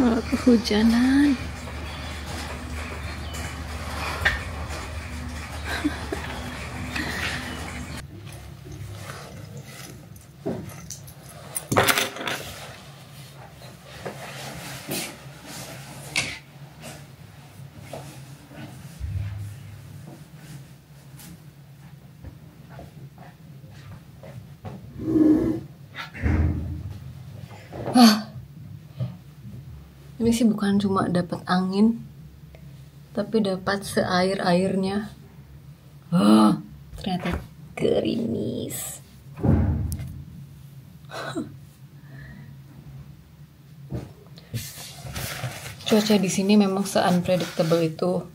Malah kehujanan. Ini sih bukan cuma dapat angin, tapi dapat seair-airnya. Ternyata gerimis. Cuaca di sini memang se-unpredictable itu.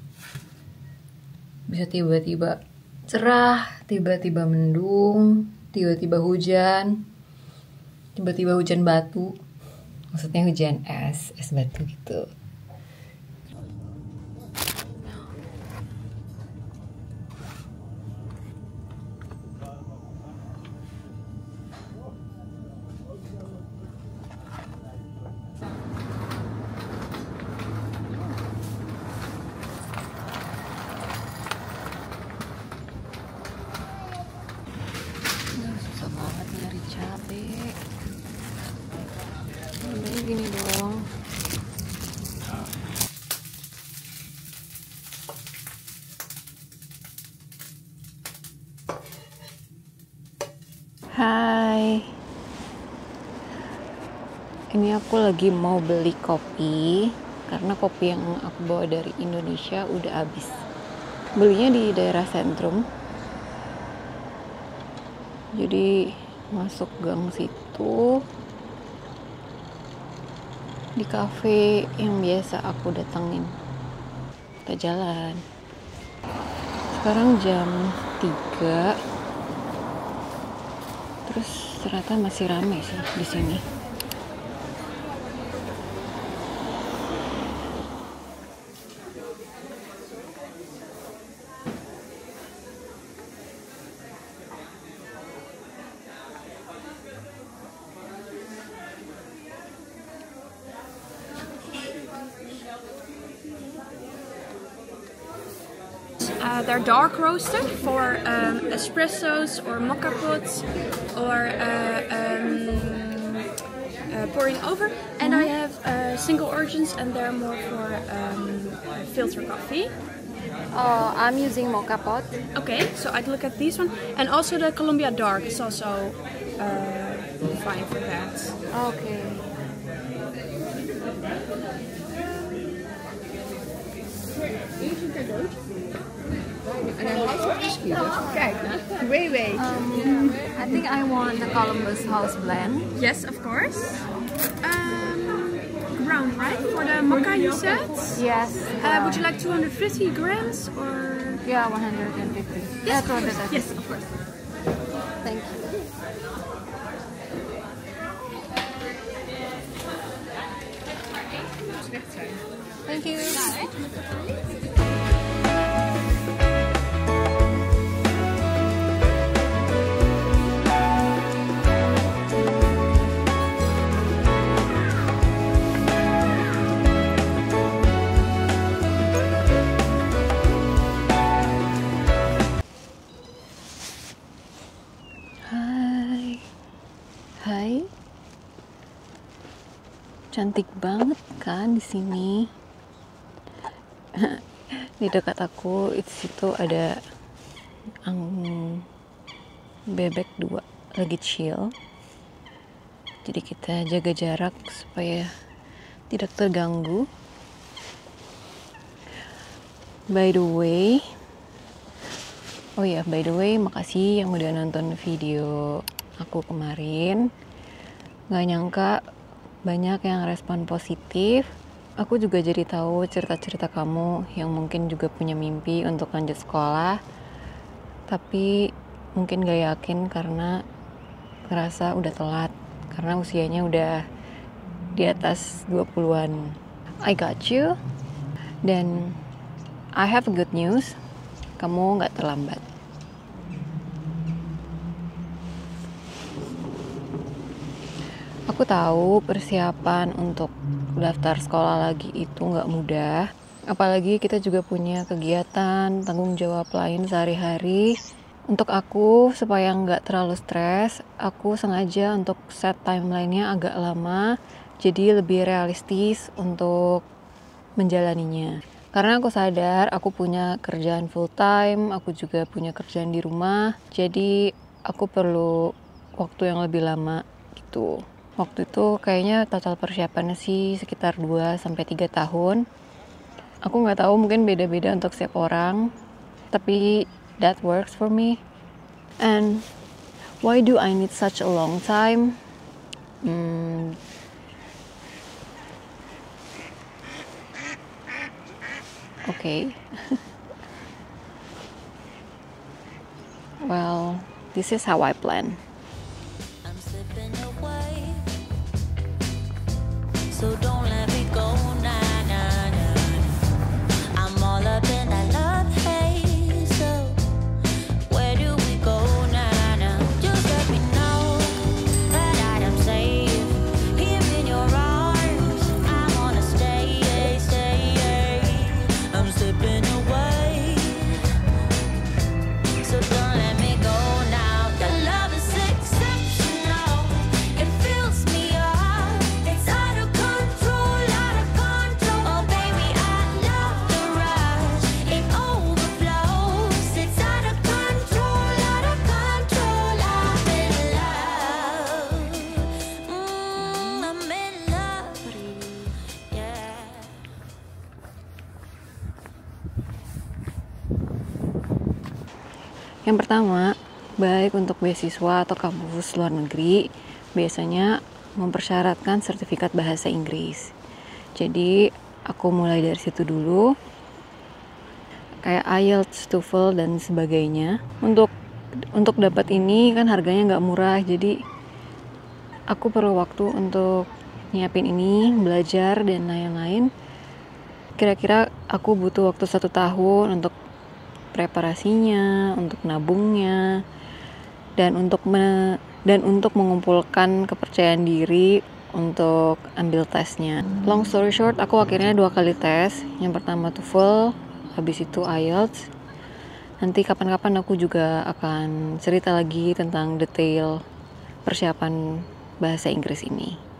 Bisa tiba-tiba cerah, tiba-tiba mendung, tiba-tiba hujan, tiba-tiba hujan batu. Maksudnya hujan es batu gitu. Susah banget nyari cabai. Gini dong. Hai. Ini aku lagi mau beli kopi karena kopi yang aku bawa dari Indonesia udah habis. Belinya di daerah sentrum. Jadi masuk gang situ. Di cafe yang biasa aku datengin. Kita jalan. Sekarang jam 3. Terus ternyata masih ramai sih di sini. They're dark roasted for espressos or mocha pots or pouring over, and I have single origins, and they're more for filter coffee. Oh, I'm using mocha pot. Okay, so I'd look at these one, and also the Columbia Dark is also fine for that. Okay. I think I want the Columbus House blend. Yes, of course. Ground, right? For the mocha you said? Yes. Would you like 250 grams or? Yeah, 150. Yes, Yeah, of course. 250. Yes, of course. Thank you. Thank you. Hai. Cantik banget kan di sini. Di dekat aku itu situ ada bebek 2 lagi chill. Jadi kita jaga jarak supaya tidak terganggu. By the way, makasih yang udah nonton video aku kemarin. Gak nyangka banyak yang respon positif. Aku juga jadi tahu cerita-cerita kamu yang mungkin juga punya mimpi untuk lanjut sekolah, tapi mungkin gak yakin karena ngerasa udah telat, karena usianya udah di atas 20-an. I got you. Dan I have a good news, kamu gak terlambat. Aku tahu persiapan untuk daftar sekolah lagi itu nggak mudah. Apalagi kita juga punya kegiatan, tanggung jawab lain sehari-hari. Untuk aku, supaya nggak terlalu stres, aku sengaja untuk set timeline-nya agak lama, jadi lebih realistis untuk menjalaninya. Karena aku sadar aku punya kerjaan full time, aku juga punya kerjaan di rumah, jadi aku perlu waktu yang lebih lama gitu. Waktu itu kayaknya total persiapannya sih sekitar 2-3 tahun. Aku nggak tahu, mungkin beda-beda untuk setiap orang, tapi that works for me. And why do I need such a long time? Okay. Well, this is how I plan. I'm slipping away, so don't let me go, nah, nah, nah. I'm all up in that love haze, so where do we go, nah, nah. Just let me know that I am safe here in your arms. I wanna stay, stay. I'm slipping away, so don't let me go now. The love is exceptional. It fills me up. It's out of control, out of control. Oh baby, I love the rush. It overflows. It's out of control, out of control. I'm in love. I'm in love. Yeah. Yang pertama, baik untuk beasiswa atau kampus luar negeri, biasanya mempersyaratkan sertifikat bahasa Inggris. Jadi, aku mulai dari situ dulu. Kayak IELTS, TOEFL, dan sebagainya. Untuk dapat ini kan harganya nggak murah, jadi aku perlu waktu untuk nyiapin ini, belajar, dan lain-lain. Kira-kira aku butuh waktu 1 tahun untuk preparasinya, untuk nabungnya, dan untuk mengumpulkan kepercayaan diri untuk ambil tesnya. Long story short, aku akhirnya 2 kali tes. Yang pertama TOEFL, habis itu IELTS. Nanti kapan-kapan aku juga akan cerita lagi tentang detail persiapan bahasa Inggris ini.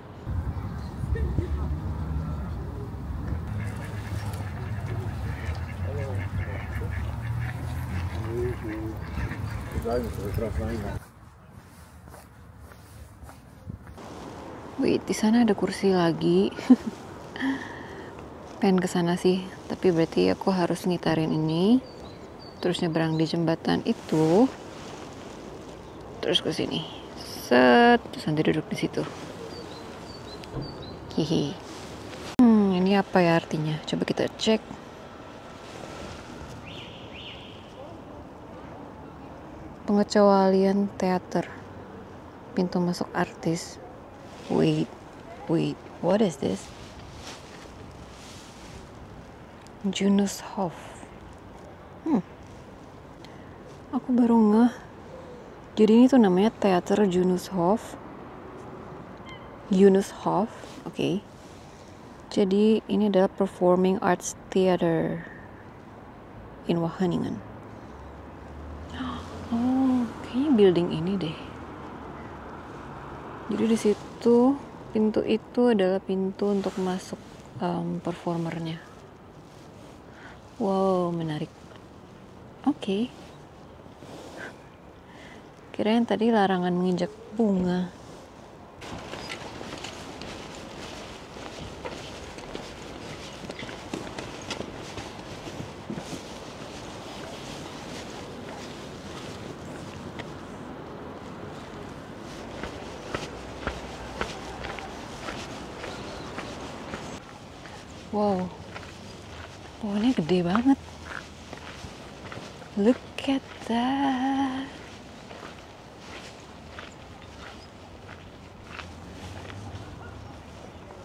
Wait, di sana ada kursi lagi. Pengen ke sana sih, tapi berarti aku harus ngitarin ini, terus nyebrang di jembatan itu, terus ke sini. Set, terus nanti duduk di situ. Hihi. Ini apa ya artinya? Coba kita cek. Pengecualian teater. Pintu masuk artis. Wait, what is this? Junushof. Aku baru ngeh. Jadi ini tuh namanya teater Junushof. Oke. Jadi ini adalah Performing Arts Theater in Wageningen. Oh, kayaknya building ini deh. Jadi di situ pintu itu adalah pintu untuk masuk performernya. Wow, menarik. Oke. Kirain tadi larangan menginjak bunga. Wow, pohonnya gede banget. Look at that.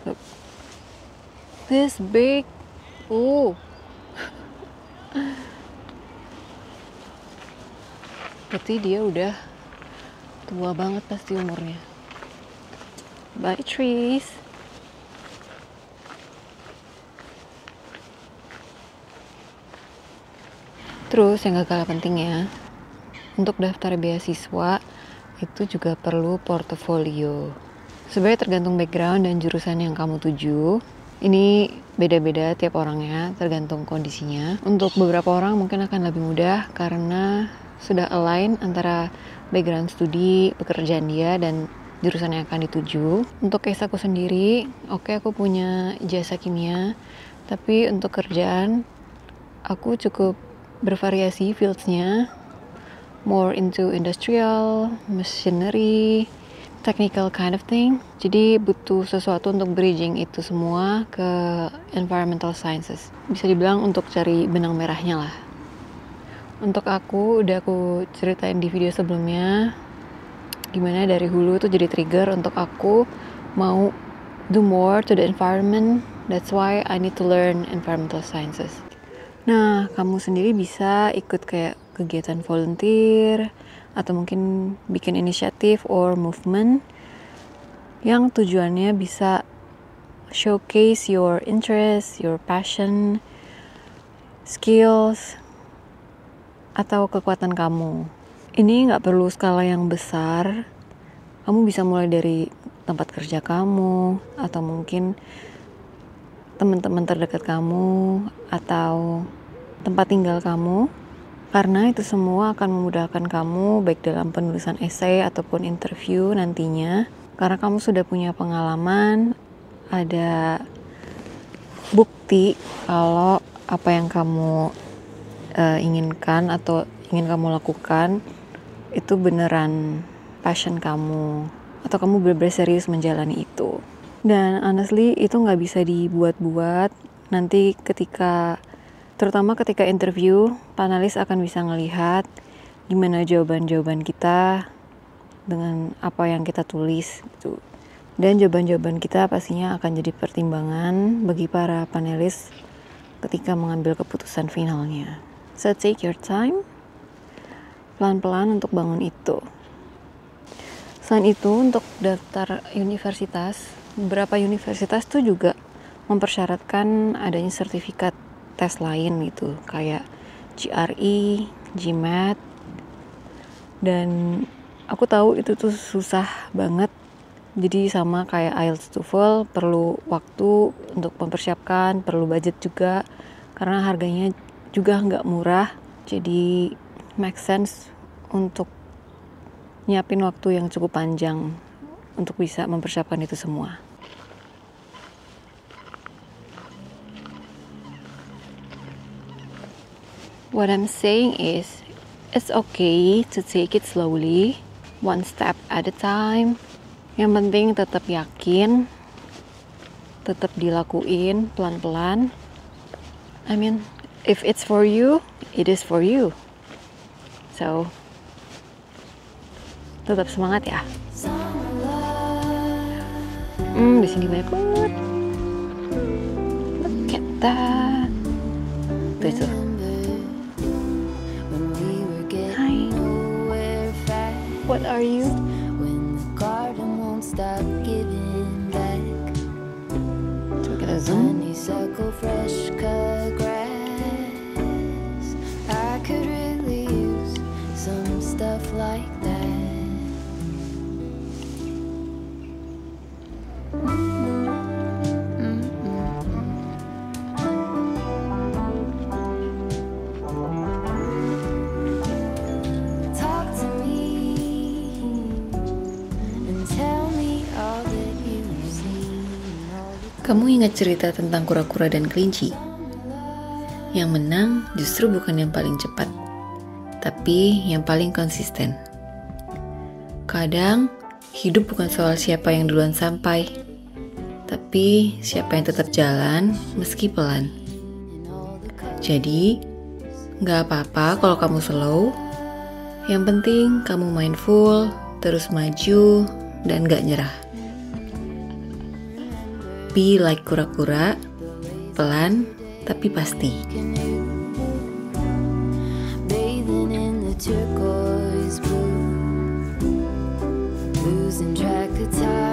Look, this big. Berarti dia udah tua banget pasti umurnya. Bye trees. Terus yang gak kalah pentingnya, untuk daftar beasiswa itu juga perlu portofolio. Sebenarnya tergantung background dan jurusan yang kamu tuju. Ini beda-beda tiap orangnya, tergantung kondisinya. Untuk beberapa orang mungkin akan lebih mudah karena sudah align antara background studi, pekerjaan dia, dan jurusan yang akan dituju. Untuk case aku sendiri, aku punya ijazah kimia, tapi untuk kerjaan aku cukup bervariasi fields-nya, more into industrial, machinery, technical kind of thing. Jadi butuh sesuatu untuk bridging itu semua ke environmental sciences. Bisa dibilang untuk cari benang merahnya lah. Untuk aku, udah aku ceritain di video sebelumnya, gimana dari hulu tuh jadi trigger untuk aku mau do more to the environment. That's why I need to learn environmental sciences. Nah, kamu sendiri bisa ikut kayak kegiatan volunteer, atau mungkin bikin inisiatif or movement yang tujuannya bisa showcase your interest, your passion, skills, atau kekuatan kamu. Ini nggak perlu skala yang besar. Kamu bisa mulai dari tempat kerja kamu, atau mungkin teman-teman terdekat kamu, atau tempat tinggal kamu. Karena itu semua akan memudahkan kamu baik dalam penulisan esai ataupun interview nantinya. Karena kamu sudah punya pengalaman, ada bukti kalau apa yang kamu inginkan atau ingin kamu lakukan itu beneran passion kamu, atau kamu benar-benar serius menjalani itu. Dan honestly itu nggak bisa dibuat-buat. Nanti terutama ketika interview, panelis akan bisa ngelihat gimana jawaban-jawaban kita dengan apa yang kita tulis gitu. Dan jawaban-jawaban kita pastinya akan jadi pertimbangan bagi para panelis ketika mengambil keputusan finalnya. So take your time, pelan-pelan untuk bangun itu. Selain itu, untuk daftar universitas, beberapa universitas tuh juga mempersyaratkan adanya sertifikat tes lain gitu, kayak GRE, GMAT, dan aku tahu itu tuh susah banget. Jadi sama kayak IELTS, TOEFL, perlu waktu untuk mempersiapkan, perlu budget juga, karena harganya juga nggak murah. Jadi make sense untuk nyiapin waktu yang cukup panjang untuk bisa mempersiapkan itu semua. What I'm saying is, it's okay to take it slowly, one step at a time. Yang penting tetap yakin, tetap dilakuin pelan-pelan. I mean, if it's for you, it is for you. So, tetap semangat ya. Di sini banyak banget. Look at that. Tuh. What are you? When the garden won't stop giving back. Coba kita zoom. Honeysuckle, fresh cut grass. I could really use some stuff like that. Kamu ingat cerita tentang kura-kura dan kelinci? Yang menang justru bukan yang paling cepat, tapi yang paling konsisten. Kadang, hidup bukan soal siapa yang duluan sampai, tapi siapa yang tetap jalan meski pelan. Jadi, gak apa-apa kalau kamu slow, yang penting kamu mindful, terus maju, dan gak nyerah. Be like kura-kura, pelan tapi pasti. Bathing in the turquoise blue, losing track of time.